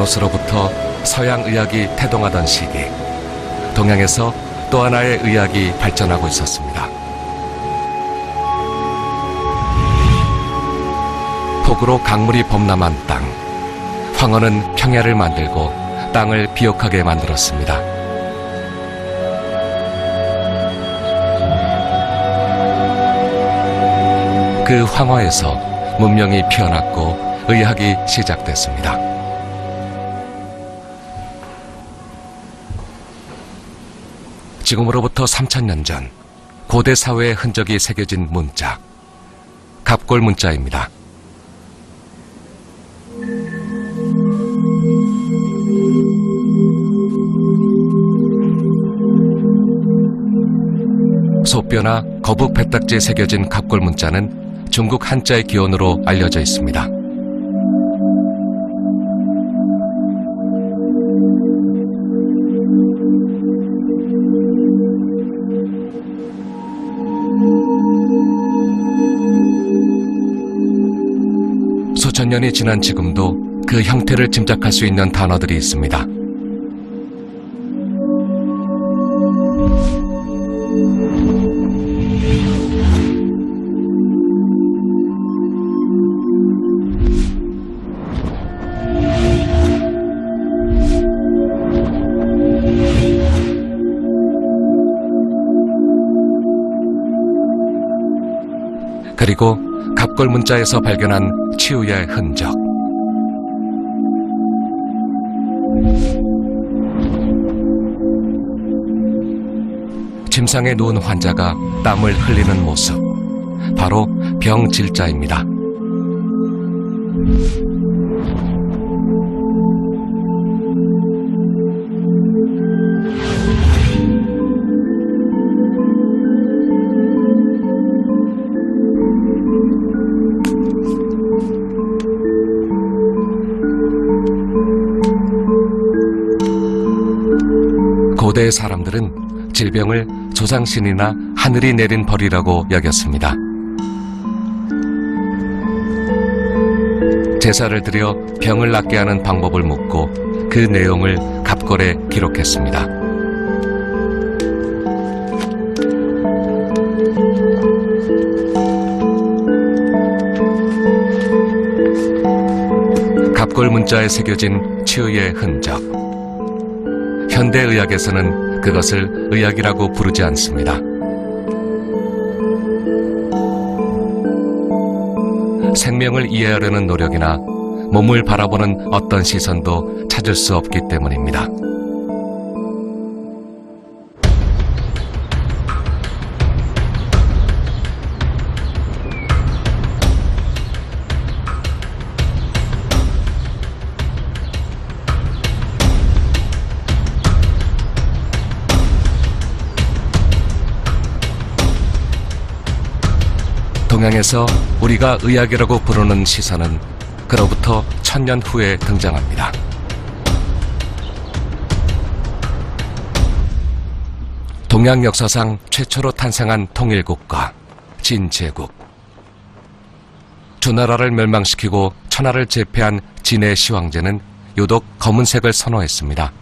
마르키아노스로부터 서양 의학이 태동하던 시기, 동양에서 또 하나의 의학이 발전하고 있었습니다. 폭우로 강물이 범람한 땅, 황허는 평야를 만들고 땅을 비옥하게 만들었습니다. 그 황허에서 문명이 피어났고 의학이 시작됐습니다. 지금으로부터 3000년 전 고대 사회의 흔적이 새겨진 문자, 갑골 문자입니다. 소뼈나 거북 배딱지에 새겨진 갑골 문자는 중국 한자의 기원으로 알려져 있습니다. 수천 년이 지난 지금도 그 형태를 짐작할 수 있는 단어들이 있습니다. 그리고 갑골 문자에서 발견한 치유의 흔적. 침상에 누운 환자가 땀을 흘리는 모습. 바로 병질자입니다. 고대의 사람들은 질병을 조상신이나 하늘이 내린 벌이라고 여겼습니다. 제사를 드려 병을 낫게 하는 방법을 묻고 그 내용을 갑골에 기록했습니다. 갑골 문자에 새겨진 치유의 흔적. 현대의학에서는 그것을 의학이라고 부르지 않습니다. 생명을 이해하려는 노력이나 몸을 바라보는 어떤 시선도 찾을 수 없기 때문입니다. 동양에서 우리가 의학이라고 부르는 시선은 그로부터 1000년 후에 등장합니다. 동양 역사상 최초로 탄생한 통일국가 진제국. 주나라를 멸망시키고 천하를 제패한 진의 시황제는 유독 검은색을 선호했습니다.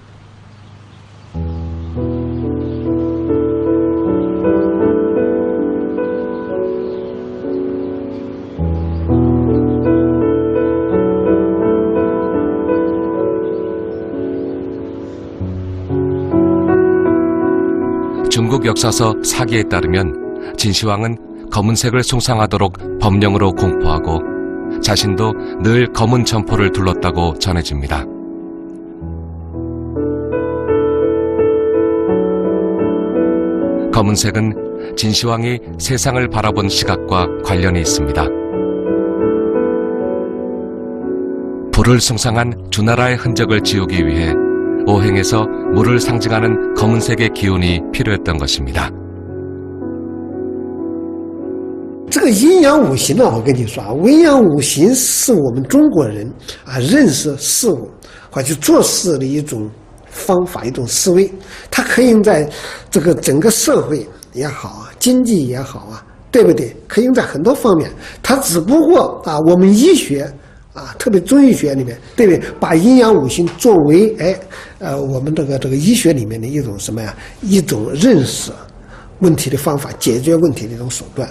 중국 역사서 사기에 따르면 진시황은 검은색을 숭상하도록 법령으로 공포하고 자신도 늘 검은 점포를 둘렀다고 전해집니다. 검은색은 진시황이 세상을 바라본 시각과 관련이 있습니다. 불을 숭상한 주나라의 흔적을 지우기 위해 오행에서 물을 상징하는 검은색의 기운이 필요했던 것입니다. 这个阴阳五行呢，我跟你说啊，阴阳五行是我们中国人认识事物或者做事的一种方法，一种思维。它可以用在这个整个社会也好啊，经济也好啊，对不对？可以用在很多方面。它只不过我们医学特别中医学里面，对不对？把阴阳五行作为我们这个医学里面的一种什么呀？一种认识问题的方法，解决问题的一种手段。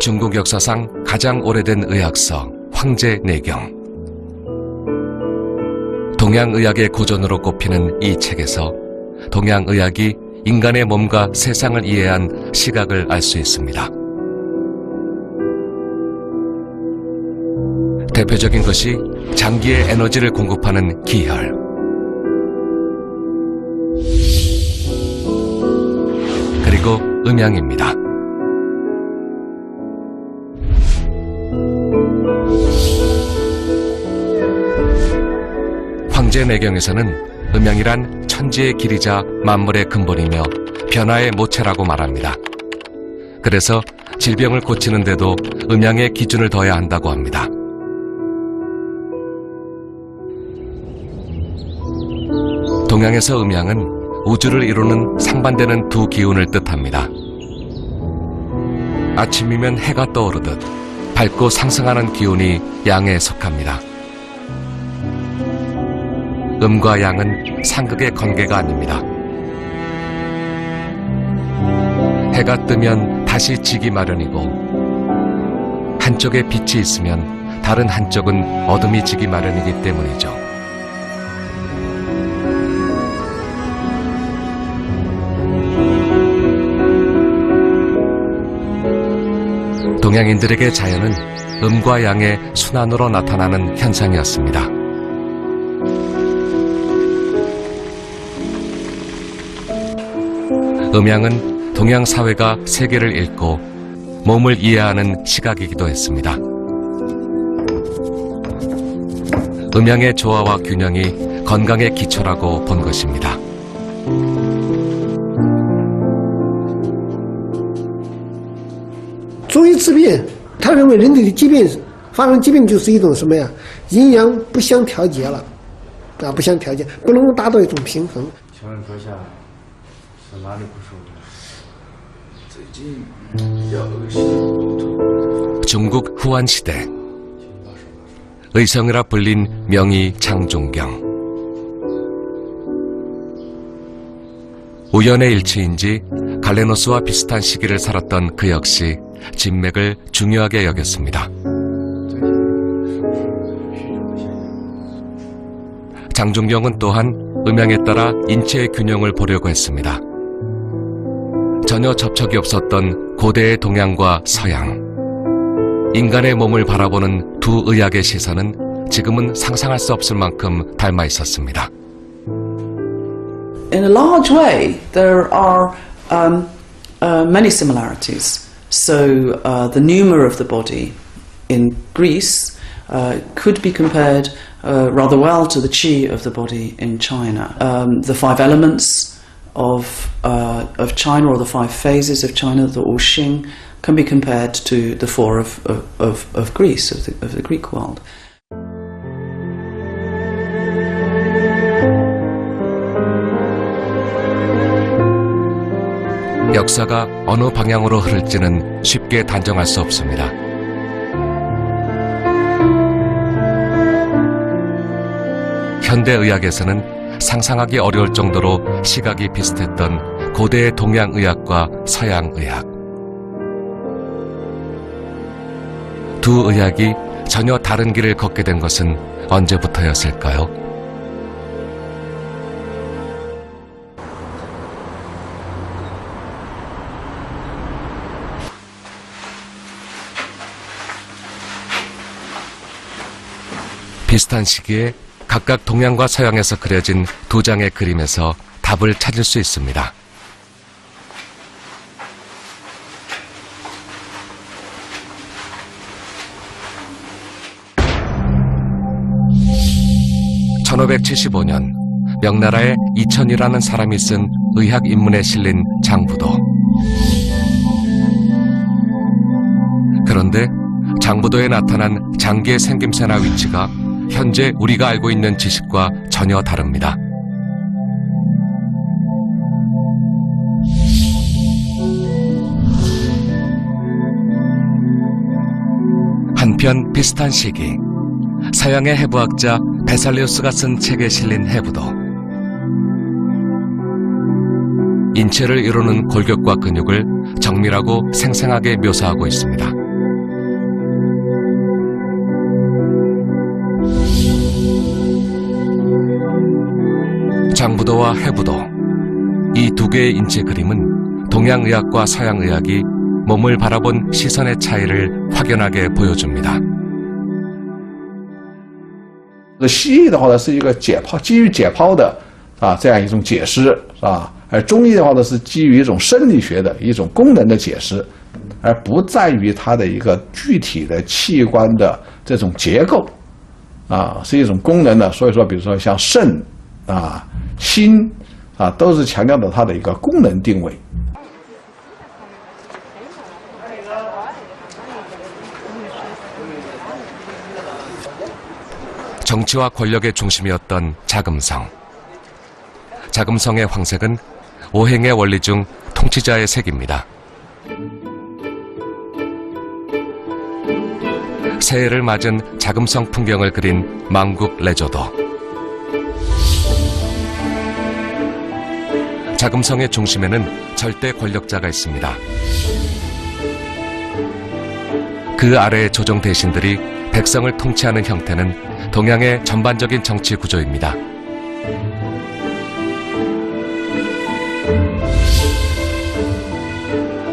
중국 역사상 가장 오래된 의학서 황제내경. 동양의학의 고전으로 꼽히는 이 책에서 동양의학이 인간의 몸과 세상을 이해한 시각을 알 수 있습니다. 대표적인 것이 장기의 에너지를 공급하는 기혈. 그리고 음양입니다. 황제내경에서는 음양이란 천지의 길이자 만물의 근본이며 변화의 모체라고 말합니다. 그래서 질병을 고치는 데도 음양의 기준을 둬야 한다고 합니다. 동양에서 음양은 우주를 이루는 상반되는 두 기운을 뜻합니다. 아침이면 해가 떠오르듯 밝고 상승하는 기운이 양에 속합니다. 음과 양은 상극의 관계가 아닙니다. 해가 뜨면 다시 지기 마련이고 한쪽에 빛이 있으면 다른 한쪽은 어둠이 지기 마련이기 때문이죠. 동양인들에게 자연은 음과 양의 순환으로 나타나는 현상이었습니다. 음양은 동양 사회가 세계를 읽고 몸을 이해하는 시각이기도 했습니다. 음양의 조화와 균형이 건강의 기초라고 본 것입니다.中医治病，他认为人体的疾病发生疾病就是一种什么呀？阴阳不相调节了，不相调节，不能够达到一种平衡。请问阁下是哪里不舒服？最近要恶心呕吐。 중국 후한 시대 의성이라 불린 명의 장종경. 우연의 일치인지 갈레노스와 비슷한 시기를 살았던 그 역시 진맥을 중요하게 여겼습니다. 장종경은 또한 음양에 따라 인체의 균형을 보려고 했습니다. 전혀 접촉이 없었던 고대의 동양과 서양, 인간의 몸을 바라보는 두 의학의 시선은 지금은 상상할 수 없을 만큼 닮아 있었습니다. In a large way, there are many similarities. So the pneuma of the body in Greece could be compared rather well to the qi of the body in China. The five elements of China, or the five phases of China, the Wuxing, can be compared to the four of Greece, of the Greek world. 역사가 어느 방향으로 흐를지는 쉽게 단정할 수 없습니다. 현대의학에서는 상상하기 어려울 정도로 시각이 비슷했던 고대의 동양의학과 서양의학. 두 의학이 전혀 다른 길을 걷게 된 것은 언제부터였을까요? 비슷한 시기에 각각 동양과 서양에서 그려진 두 장의 그림에서 답을 찾을 수 있습니다. (1575년) 명나라에 이천이라는 사람이 쓴 의학 인문에 실린 장부도. 그런데 장부도에 나타난 장기의 생김새나 위치가 현재 우리가 알고 있는 지식과 전혀 다릅니다. 한편 비슷한 시기 서양의 해부학자 베살리우스가 쓴 책에 실린 해부도 인체를 이루는 골격과 근육을 정밀하고 생생하게 묘사하고 있습니다. 장부도와 해부도 이 두 개의 인체 그림은 동양의학과 서양의학이 몸을 바라본 시선의 차이를 확연하게 보여줍니다. 西医的话呢是一个基于解剖的这样一种解释而中医的话呢是基于一种生理学的一种功能的解释，而不在于它的一个具体的器官的这种结构是一种功能的。所以说，比如说像肾心都是强调的它的一个功能定位。 정치와 권력의 중심이었던 자금성. 자금성의 황색은 오행의 원리 중 통치자의 색입니다. 새해를 맞은 자금성 풍경을 그린 만국 레조도. 자금성의 중심에는 절대 권력자가 있습니다. 그 아래의 조정 대신들이 백성을 통치하는 형태는 동양의 전반적인 정치 구조입니다.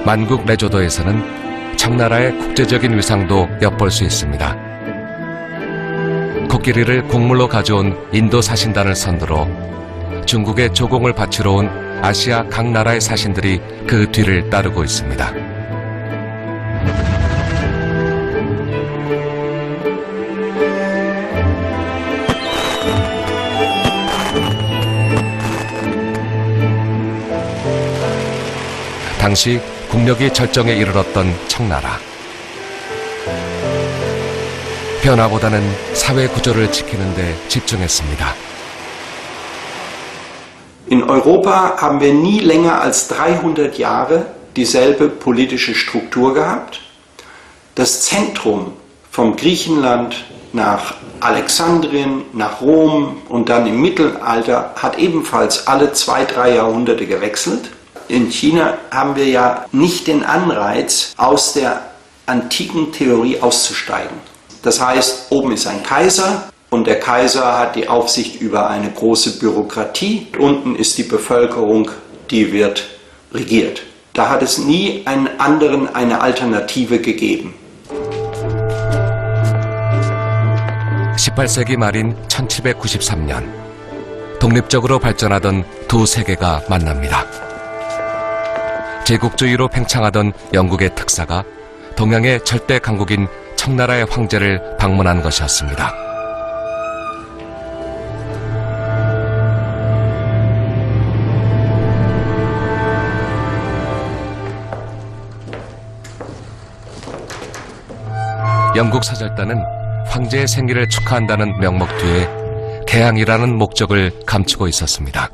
만국 레조도에서는 청나라의 국제적인 위상도 엿볼 수 있습니다. 코끼리를 곡물로 가져온 인도 사신단을 선두로 중국의 조공을 바치러 온 아시아 각 나라의 사신들이 그 뒤를 따르고 있습니다. 당시 국력이 절정에 이르렀던 청나라. 변화보다는 사회 구조를 지키는 데 집중했습니다. In Europa haben wir nie länger als 300 Jahre dieselbe politische Struktur gehabt. Das Zentrum vom Griechenland nach Alexandrien, nach Rom und dann im Mittelalter hat ebenfalls alle 2-3 Jahrhunderte gewechselt. In China haben wir ja nicht den Anreiz, aus der antiken Theorie auszusteigen. Das heißt, oben ist ein Kaiser und der Kaiser hat die Aufsicht über eine große Bürokratie. Unten ist die Bevölkerung, die wird regiert. Da hat es nie einen anderen eine Alternative gegeben. 18세기 말인 1793년 독립적으로 발전하던 두 세계가 만납니다. 제국주의로 팽창하던 영국의 특사가 동양의 절대 강국인 청나라의 황제를 방문한 것이었습니다. 영국 사절단은 황제의 생일을 축하한다는 명목 뒤에 개항이라는 목적을 감추고 있었습니다.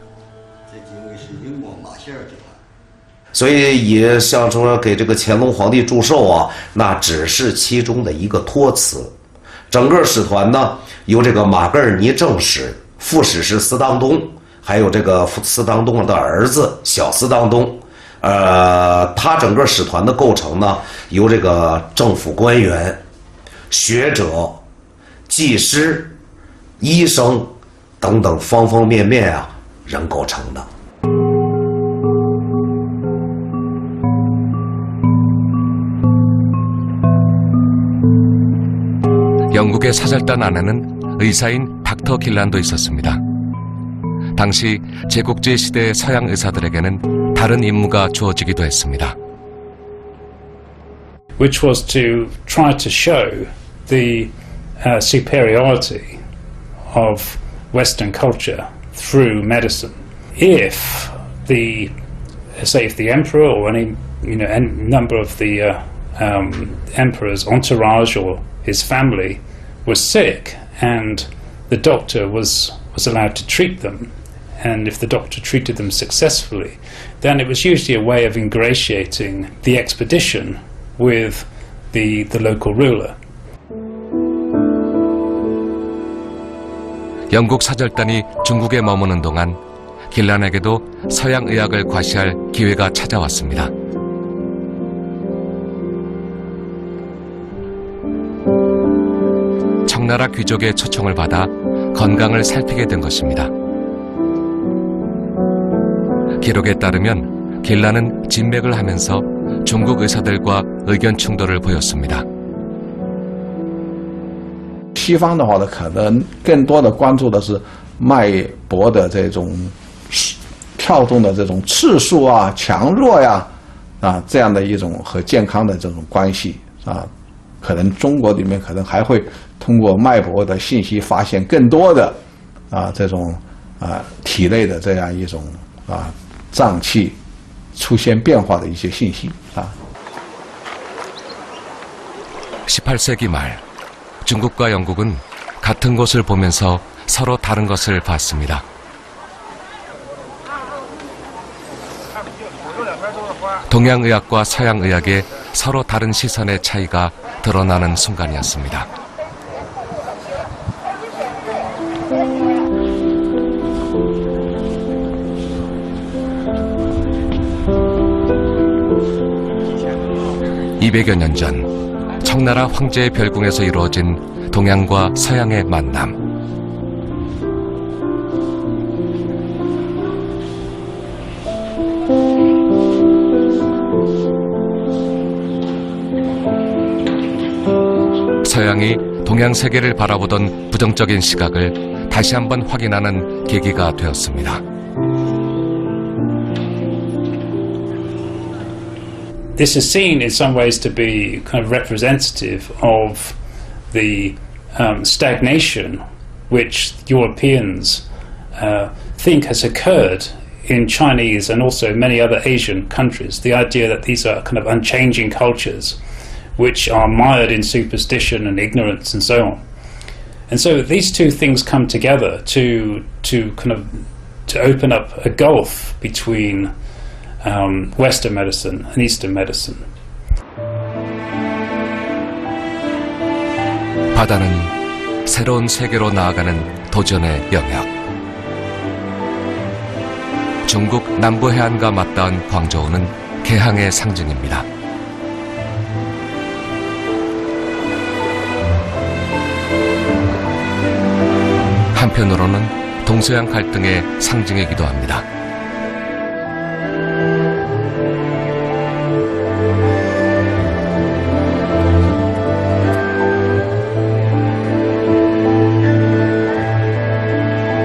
所以也象征了给这个乾隆皇帝祝寿啊，那只是其中的一个托词。整个使团呢，由这个马格尔尼正使、副使是斯当东，还有这个斯当东的儿子小斯当东。他整个使团的构成呢，由这个政府官员、学者、技师、医生等等方方面面人构成的。 영국의 사절단 안에는 의사인 닥터 길란도 있었습니다. 당시 제국주의 시대의 서양 의사들에게는 다른 임무가 주어지기도 했습니다. Which was to try to show the superiority of Western culture through medicine. If the emperor or any number of the emperor's entourage or his family was sick and the doctor was allowed to treat them, and if the doctor treated them successfully, then it was usually a way of ingratiating the expedition with the local ruler. 영국 사절단이 중국에 머무는 동안 길란에게도 서양 의학을 과시할 기회가 찾아왔습니다. 청나라 귀족의 초청을 받아 건강을 살피게 된 것입니다. 기록에 따르면 길란은 진맥을 하면서 중국 의사들과 의견 충돌을 보였습니다. 西方的话呢，可能更多的关注的是脉搏的这种跳动的这种次数啊、强弱呀这样的一种和健康的这种关系可能中国里面可能还会通过脉搏的信息发现更多的这种体内的这样一种脏器出现变化的一些信息18세기 말 중국과 영국은 같은 곳을 보면서 서로 다른 것을 봤습니다. 동양의학과 서양의학의 서로 다른 시선의 차이가 드러나는 순간이었습니다. (200여 년) 전 청나라 황제의 별궁에서 이루어진 동양과 서양의 만남. 서양이 동양 세계를 바라보던 부정적인 시각을 다시 한번 확인하는 계기가 되었습니다. This is seen in some ways to be kind of representative of the stagnation which Europeans think has occurred in Chinese and also many other Asian countries. The idea that these are kind of unchanging cultures which are mired in superstition and ignorance and so on. And so these two things come together to open up a gulf between Western medicine and Eastern medicine. 바다는 새로운 세계로 나아가는 도전의 영역. 중국 남부 해안과 맞닿은 광저우는 개항의 상징입니다. 한편으로는 동서양 갈등의 상징이기도 합니다.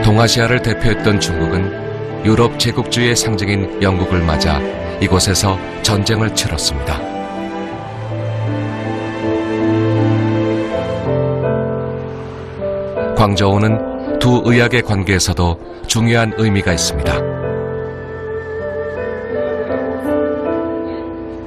동아시아를 대표했던 중국은 유럽 제국주의의 상징인 영국을 맞아 이곳에서 전쟁을 치렀습니다. 광저우는 두 의학의 관계에서도 중요한 의미가 있습니다.